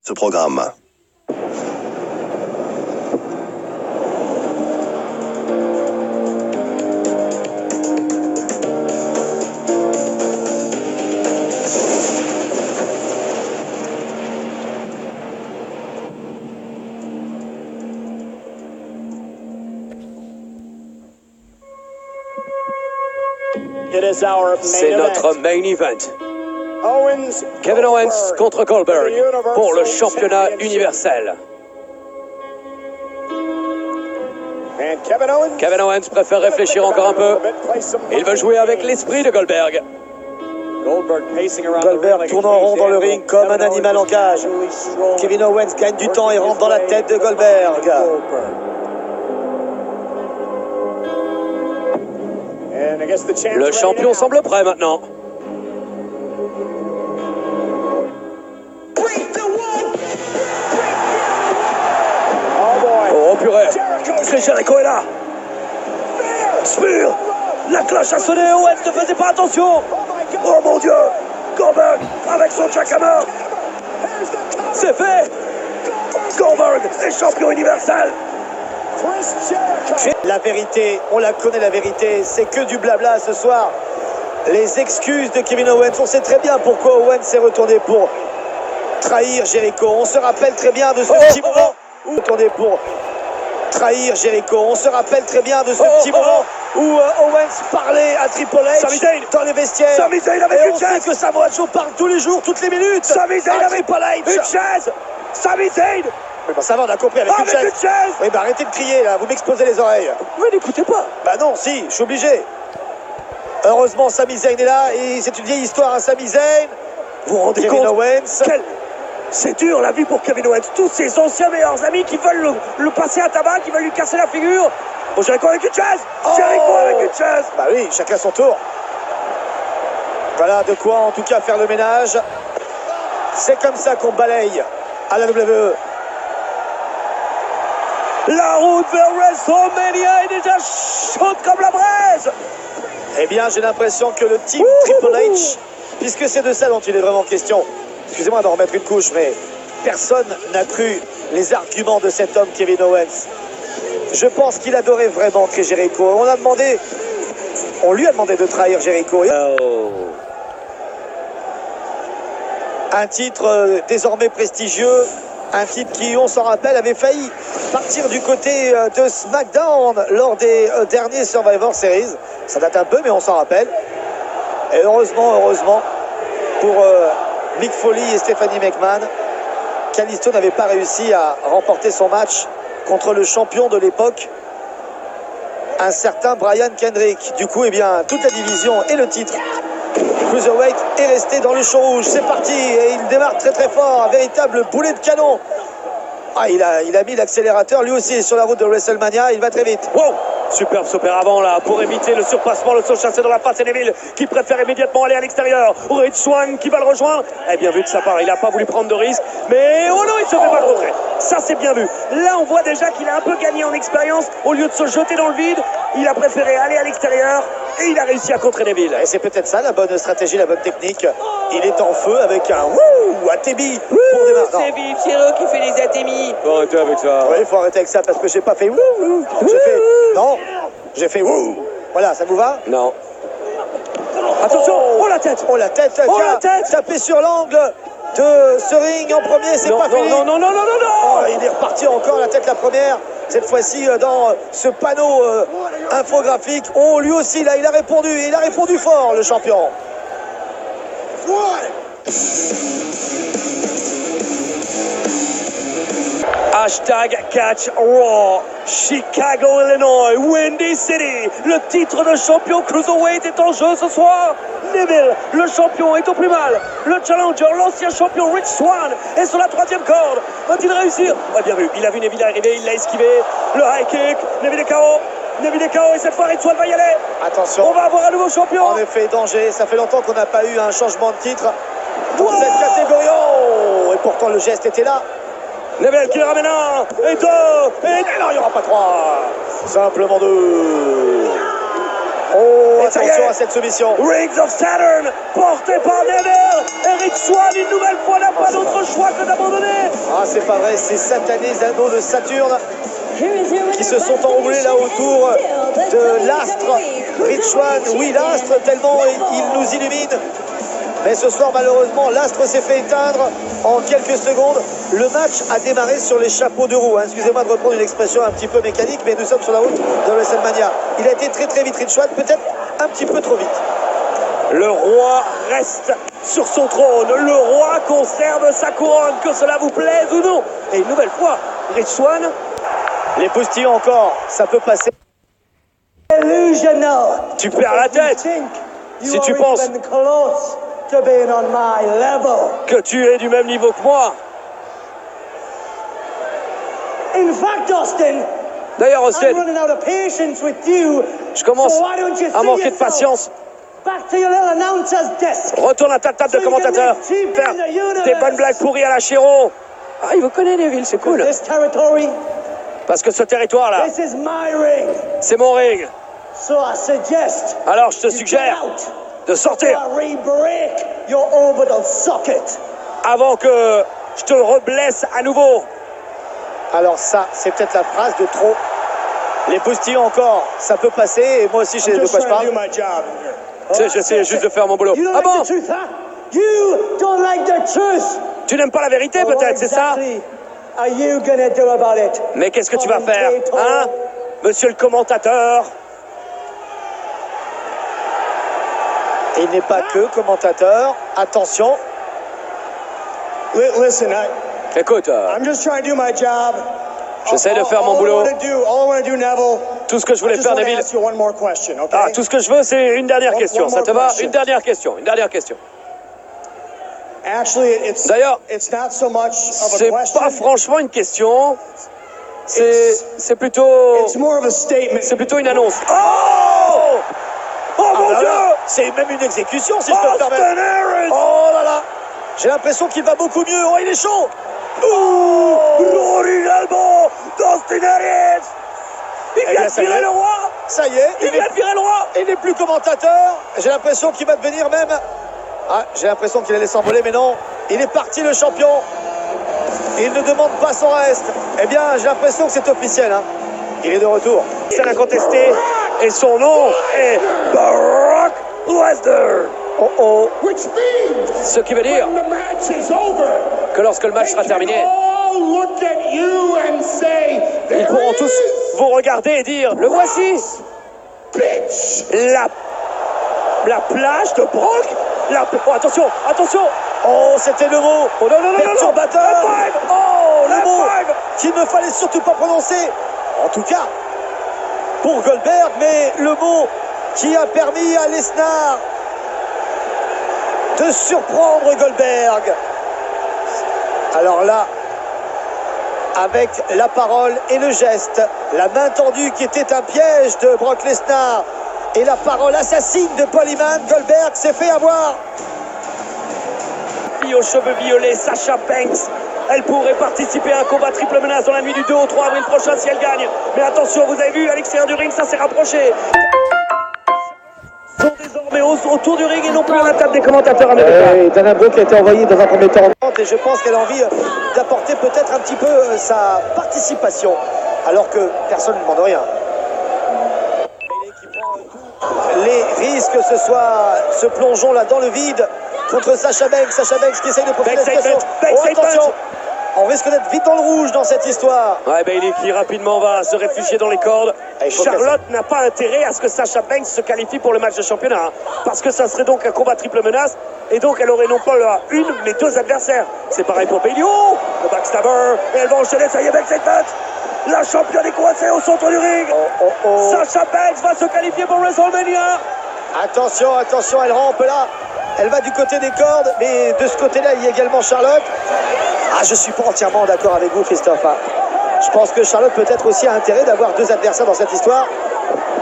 ce programme. C'est notre main event. Kevin Owens contre Goldberg pour le championnat universel. Kevin Owens préfère réfléchir encore un peu. Il veut jouer avec l'esprit de Goldberg. Goldberg tourne en rond dans le ring comme un animal en cage. Kevin Owens gagne du temps et rentre dans la tête de Goldberg. Le champion semble prêt maintenant. Oh purée, Chris Jericho est là. Spear, la cloche a sonné, Owens ne faisait pas attention. Oh mon Dieu, Goldberg avec son jackhammer. C'est fait. Goldberg est champion universel. La vérité, on la connaît la vérité, c'est que du blabla ce soir. Les excuses de Kevin Owens, on sait très bien pourquoi Owens s'est retourné pour trahir Jericho. On se rappelle très bien de ce petit moment où retourné pour trahir Jericho. On se rappelle très bien de ce petit moment où Owens parlait à Triple H dans les vestiaires. Sami Zayn avec et une on sait chaise. que Samoa Joe parle tous les jours, toutes les minutes. Sami Zayn à avec Triple H. une chaise. Sami Zayn. Oui, bah ça va, on a compris avec une chaise. Oui, bah arrêtez de crier là, vous m'exposez les oreilles. Oui, n'écoutez pas. Bah non, si, je suis obligé. Heureusement, Sami Zayn est là et c'est une vieille histoire à Sami Zayn. Vous vous rendez Kevin compte Owens. C'est dur la vie pour Kevin Owens. Tous ses anciens meilleurs amis qui veulent le passer à tabac, qui veulent lui casser la figure. Bon, Jericho avec une chaise. Jericho avec une chaise. Bah oui, chacun son tour. Voilà de quoi en tout cas faire le ménage. C'est comme ça qu'on balaye à la WWE. La route vers WrestleMania est déjà chaude comme la braise. Eh bien, j'ai l'impression que le team Triple H, puisque c'est de ça dont il est vraiment question, excusez-moi d'en remettre une couche, mais personne n'a cru les arguments de cet homme Kevin Owens. Je pense qu'il adorait vraiment Chris Jericho. On lui a demandé de trahir Jericho. Un titre désormais prestigieux, un titre qui, on s'en rappelle, avait failli partir du côté de SmackDown lors des derniers Survivor Series. Ça date un peu, mais on s'en rappelle. Et heureusement pour Mick Foley et Stephanie McMahon, Kalisto n'avait pas réussi à remporter son match contre le champion de l'époque, un certain Brian Kendrick. Du coup, eh bien, toute la division et le titre Cruiserweight est resté dans le champ rouge. C'est parti et il démarre très très fort, un véritable boulet de canon. Ah, il a mis l'accélérateur, lui aussi sur la route de WrestleMania, il va très vite. Wow! Superbe s'opère avant là pour éviter le surpassement, le saut chassé dans la face et Neville qui préfère immédiatement aller à l'extérieur. Rich Swann qui va le rejoindre. Eh bien vu de sa part, il n'a pas voulu prendre de risque. Mais oh non, il se fait pas le retrait. Ça c'est bien vu. Là on voit déjà qu'il a un peu gagné en expérience. Au lieu de se jeter dans le vide, il a préféré aller à l'extérieur et il a réussi à contrer Neville. Et c'est peut-être ça la bonne stratégie, la bonne technique. Il est en feu avec un wouh Atemi pour démarrer. C'est Vive Chiro qui fait les atémis. Faut arrêter avec ça. Oui, il faut arrêter avec ça parce que j'ai pas fait wouh. J'ai fait wouh. Voilà, ça vous va? Non. Attention, oh la tête. Oh la tête, oh la tête. Tapé sur l'angle de ce ring en premier, c'est pas fini. Non. Oh, il est reparti encore la tête la première. Cette fois-ci dans ce panneau infographique. Oh, lui aussi, là, il a répondu fort, le champion. Hashtag Catch Raw, Chicago, Illinois, Windy City. Le titre de champion Cruiserweight est en jeu ce soir. Neville, le champion, est au plus mal. Le challenger, l'ancien champion Rich Swann, est sur la 3e corde. Va-t-il réussir? Ouais, bien vu. Il a vu Neville arriver, il l'a esquivé. Le high kick, Neville est KO. Neville est KO et cette fois Rich Swann va y aller. Attention. On va avoir un nouveau champion. En effet, danger. Ça fait longtemps qu'on n'a pas eu un changement de titre dans cette catégorie. Oh, et pourtant le geste était là. Neville qui le ramène un, et deux, et non, il n'y aura pas 3. Simplement 2. Oh, attention à cette soumission. Rings of Saturn, porté par Neville. Et Rich Swann, une nouvelle fois, n'a pas d'autre choix que d'abandonner. c'est pas vrai, ces satanés anneaux de Saturne qui se sont enroulés là autour de l'astre Rich Swann. Oui, l'astre, tellement il nous illumine. Mais ce soir, malheureusement, l'astre s'est fait éteindre en quelques secondes. Le match a démarré sur les chapeaux de roue. Excusez-moi de reprendre une expression un petit peu mécanique, mais nous sommes sur la route de WrestleMania. Il a été très très vite, Rich Swann, peut-être un petit peu trop vite. Le roi reste sur son trône. Le roi conserve sa couronne, que cela vous plaise ou non. Et une nouvelle fois, Rich Swann. Les postillons encore, ça peut passer. Tu perds la tête si tu penses que tu es du même niveau que moi. D'ailleurs, Austin, je commence à manquer de patience. Retourne à ta table de commentateur. Faire des bonnes blagues pourries à la Chéron. Ah, il vous connaît, Neville, c'est cool. Parce que ce territoire-là, c'est mon ring. Alors, je te suggère de sortir avant que je te reblesse à nouveau. Alors ça, c'est peut-être la phrase de trop. Les postillons encore, ça peut passer. Et moi aussi, je sais de quoi je parle. J'essaie juste de faire mon boulot. Ah bon? Tu n'aimes pas la vérité, peut-être, c'est ça? Mais qu'est-ce que tu vas faire, hein, monsieur le commentateur? Il n'est pas que commentateur. Attention. Écoute, j'essaie de faire mon boulot. Tout ce que je voulais faire, Neville. Ah, tout ce que je veux, c'est une dernière question. Ça te va? Une dernière question. D'ailleurs, c'est pas franchement une question. C'est plutôt une annonce. Oh! Oh mon Dieu! C'est même une exécution, si je peux me permettre. Oh là là! J'ai l'impression qu'il va beaucoup mieux. Oh, il est chaud! Rory Elbow! Austin Harris! Il vient de virer le roi! Ça y est, il vient de virer le roi! Il n'est plus commentateur. J'ai l'impression qu'il va devenir même... Ah, j'ai l'impression qu'il allait s'envoler, mais non. Il est parti, le champion. Il ne demande pas son reste. Eh bien, j'ai l'impression que c'est officiel. Il est de retour. C'est incontesté. Et son nom est Brock Lesnar. Oh oh. Ce qui veut dire que lorsque le match sera terminé, ils pourront tous vous regarder et dire: le voici. La plage de Brock. Oh, attention. Oh, c'était le mot. Oh non. Perturbateur. Oh, le mot qu'il ne fallait surtout pas prononcer. En tout cas, pour Goldberg, mais le mot qui a permis à Lesnar de surprendre Goldberg. Alors là, avec la parole et le geste, la main tendue qui était un piège de Brock Lesnar et la parole assassine de Paul Heyman, Goldberg s'est fait avoir. Aux cheveux violets, Sasha Banks. Elle pourrait participer à un combat triple menace dans la nuit du 2 au 3 avril prochain si elle gagne. Mais attention, vous avez vu, à l'extérieur du ring, ça s'est rapproché. Ils sont désormais autour du ring et non plus à la table des commentateurs américains. Dana Brooke a été envoyée dans un premier temps et je pense qu'elle a envie d'apporter peut-être un petit peu sa participation, alors que personne ne demande rien. Les risques, ce soit ce plongeon là dans le vide contre Sasha Banks qui essaye de profiter de la situation. Oh, attention, on risque d'être vite dans le rouge dans cette histoire. Ouais, Bayley qui rapidement va se réfugier dans les cordes. Charlotte n'a pas intérêt à ce que Sasha Banks se qualifie pour le match de championnat, parce que ça serait donc un combat triple menace et donc elle aurait non pas une mais deux adversaires. C'est pareil pour Bayley. Oh, le backstabber, et elle va enchaîner. Ça y est, Banks est faite. La championne est coincée au centre du ring. Sasha Banks va se qualifier pour WrestleMania. Attention, elle rampe là. Elle va du côté des cordes, mais de ce côté-là, il y a également Charlotte. Ah, je suis pas entièrement d'accord avec vous, Christophe. Je pense que Charlotte peut-être aussi a intérêt d'avoir deux adversaires dans cette histoire.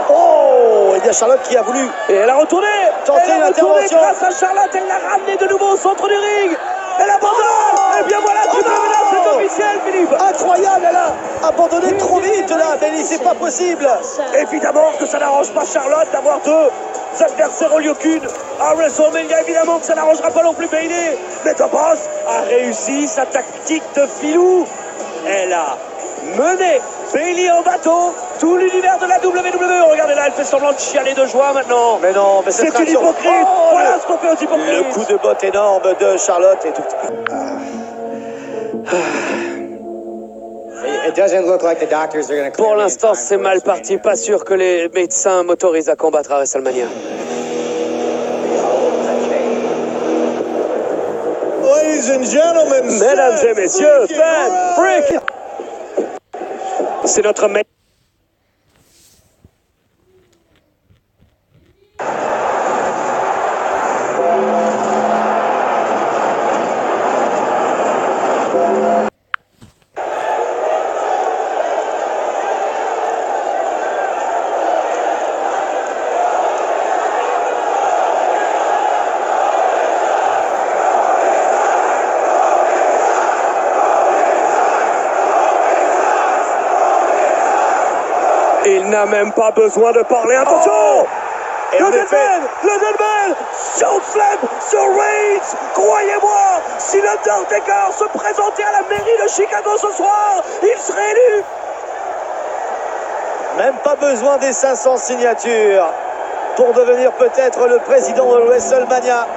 Oh, et bien Charlotte qui a voulu. Et elle a retourné. Tenter une intervention. Grâce à Charlotte, elle l'a ramené de nouveau au centre du ring. Elle abandonne. Et bien voilà, c'est officiel, Philippe. Incroyable, elle a abandonné trop vite là, mais c'est pas possible. Évidemment que ça n'arrange pas Charlotte d'avoir deux adversaires au lieu qu'une à WrestleMania. Évidemment que ça n'arrangera pas non plus Bayley. Mais The Boss a réussi sa tactique de filou. Elle a mené Bayley en bateau. Tout l'univers de la WWE. Regardez là, elle fait semblant de chialer de joie maintenant. Mais non, mais c'est une hypocrite. Voilà ce qu'on fait aux hypocrites. Le coup de botte énorme de Charlotte et tout. Pour l'instant, c'est mal parti. Pas sûr que les médecins m'autorisent à combattre à WrestleMania. Mesdames et messieurs, Van Frick. C'est notre maître. Il n'a même pas besoin de parler. Attention! Le Deadman! Chokeslam sur Reigns! Croyez-moi, si l'Undertaker se présentait à la mairie de Chicago ce soir, il serait élu! Même pas besoin des 500 signatures pour devenir peut-être le président de WrestleMania.